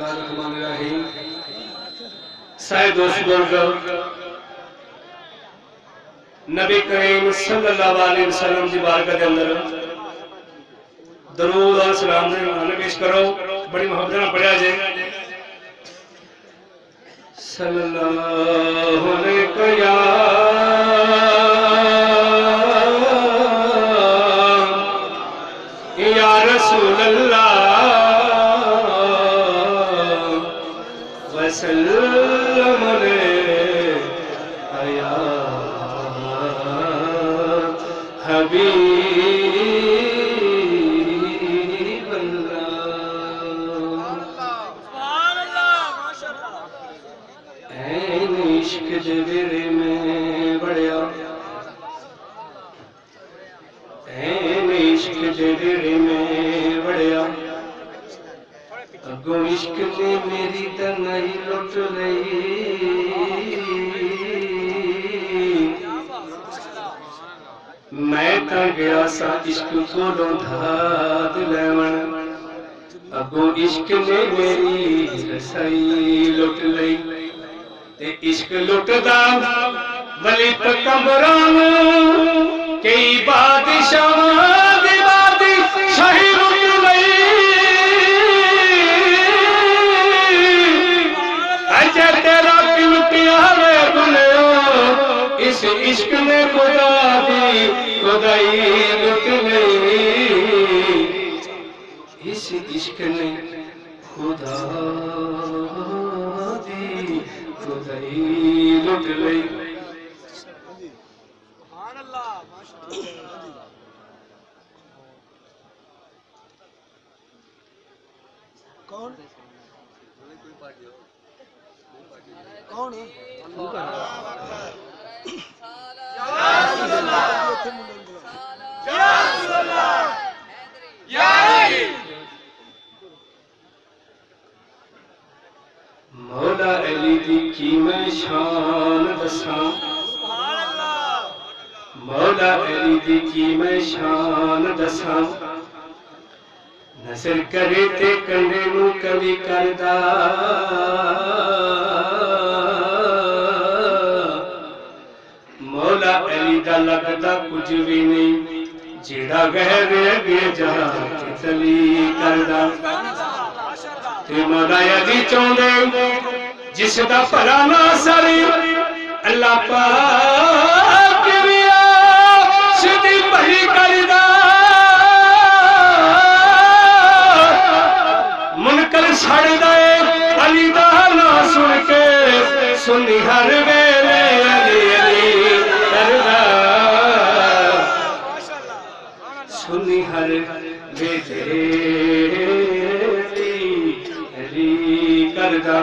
बिस्मिल्लाहिर्रहमानिर्रहीम। सारे दोस्त बुजुर्ग नबी करीम सल्लल्लाहु अलैहि वसल्लम की बारगाह के अंदर दरूद और सलाम दे नारे पेश करो। बड़ी मोहब्बत नाल पढ़िया जे सल्लल्लाहु अलैहि या रसूल अल्लाह वसल्लम अलैका या हबीब अल्लाह। ऐन इश्क जगरे में बढ़िया, ऐन इश्क जगरे में बढ़िया, अगों इश्क ने मेरी तन्हाई लुट लई। मैं तां गया सा इश्क कोलों धाद लैवण, अगों इश्क ने मेरी रसाई लुट लई। ते इश्क लुटदा वली तकबरां कई बादशाहां दी बादशाही लुट लई। अजे तेरा क्यों प्यारे दुनिया, इस इश्क ने खुदा दी खुदाई लुट लई। इस इश्क ने खुदा दी खुदाई लुट लई। कौन कौन है? मौला अली दी की मैं शान दसां, मौला अली दी की मैं शान दसां। नजर करे ते कंडे नू कभी करदा, मौला अली दा लगदा कुछ भी नहीं, जेड़ा गहरे अगे जा के तली करदा। ते मौला अली चाहुंदे जिसदा भला ना सरी, अल्लाह पाक भी सिद्धी भली करदा। मुनकर छड़दा अली दा ना सुन के, सुनी हर वेले अली अली करदा, सुनी हर वेले अली करदा।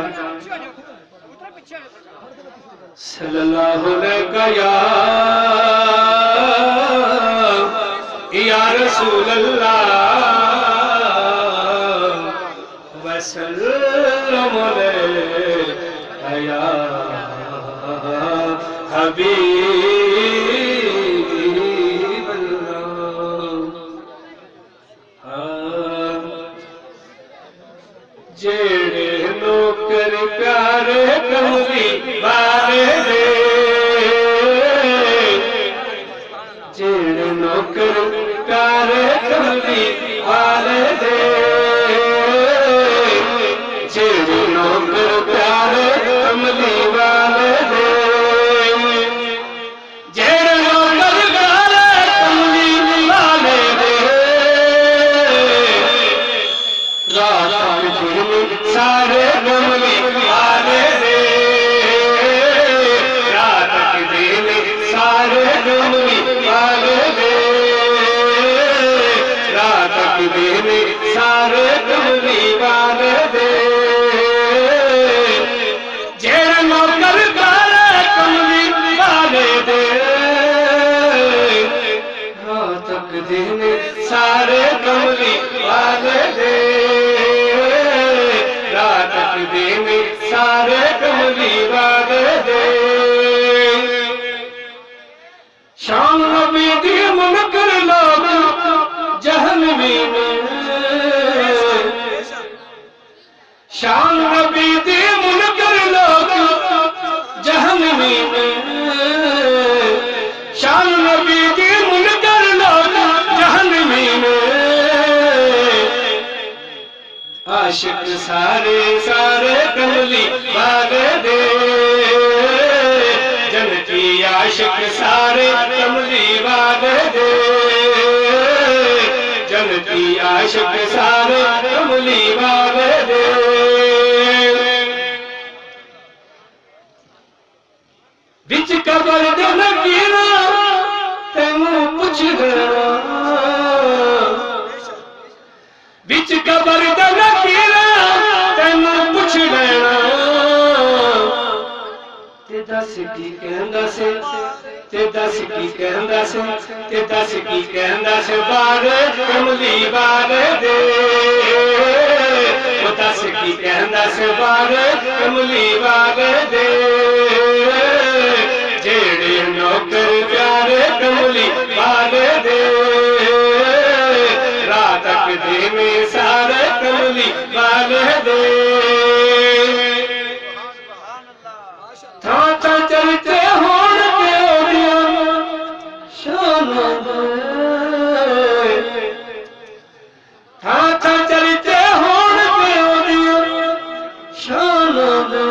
सल्लल्लाहु अलैहि या रसूल अल्लाह वसल्लम अलैका या हबीब अल्लाह। जेड़े नौकर प्यारे कमली वाले दे, जेड़े नौकर प्यारे कमली वाले दे, जेड़े नौकर प्यारे कमली वाले दे, जेड़े नौकर प्यारे कमली वाले दे। रात दिन सारे कमली वाले दे, रात दिन सारे कमली वाले दे, रात दिन सारे कमली वाले दे। जेड़ा नौकर प्यारे कमली वाले दे, रात दिन सारे कमली वाले दे, रात दिन सारे कमली वाले दे। शाम नबी दी मुनकर लोग जहन्नमी में, شان نبی دی منکر لوگ جہنمی میں شان نبی دی منکر لوگ جہنمی میں عاشق سارے سارے کملی والے دے جنتی عاشق سارے کملی والے دے جنتی عاشق سارے کملی والے دے بچ قبر دے نکیرا تینوں پوچھ دینا بچ قبر دے نکیرا تینوں پوچھ لینا تے دس کی کہندا سے تے دس کی کہندا سے تے دس کی کہندا سے بارے کملی والے دے وہ دس کی کہندا سے بارے کملی والے دے جیڑے نوکر پیارے کملی والے دے رات تک دے میں سارے کملی والے دے تھا تھا چلتے ہون کے اوڑیاں شانہ دے تھا تھا چلتے ہون کے اوڑیاں شانہ دے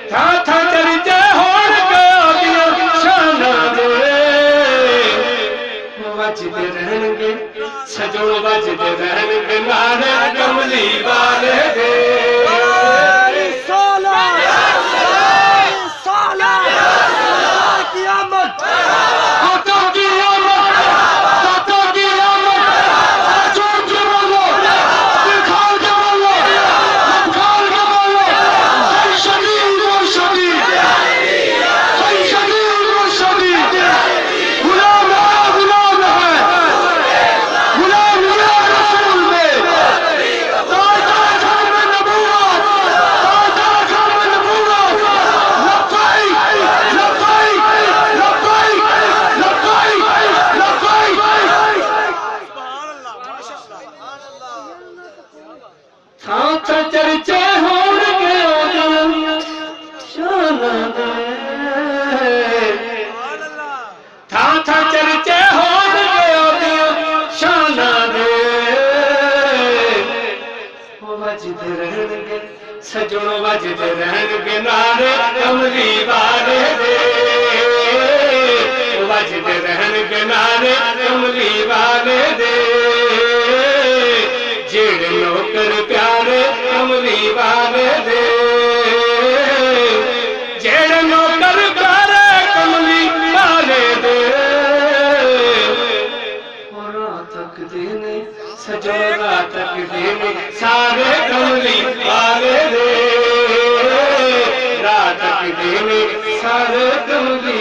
تھا تھا چلتے ہون کے اوڑیاں شانہ دے بجتے رہن گے سجن بجتے رہن گے نعرے کملی والے دے چرچے ہون کے اوڑیاں شانہ دے تھا تھا چرچے ہون کے اوڑیاں شانہ دے وہ بجتے رہن گے سجنوں بجتے رہن گے نعرے کملی والے دے وہ بجتے رہن گے نعرے کملی والے دے جیڑے نوکر پیارے کملی والے دے جیڑے نوکر پیارے کملی والے دے اور رات تک دینے سجو رات تک دینے سارے کملی والے دے رات تک دینے سارے کملی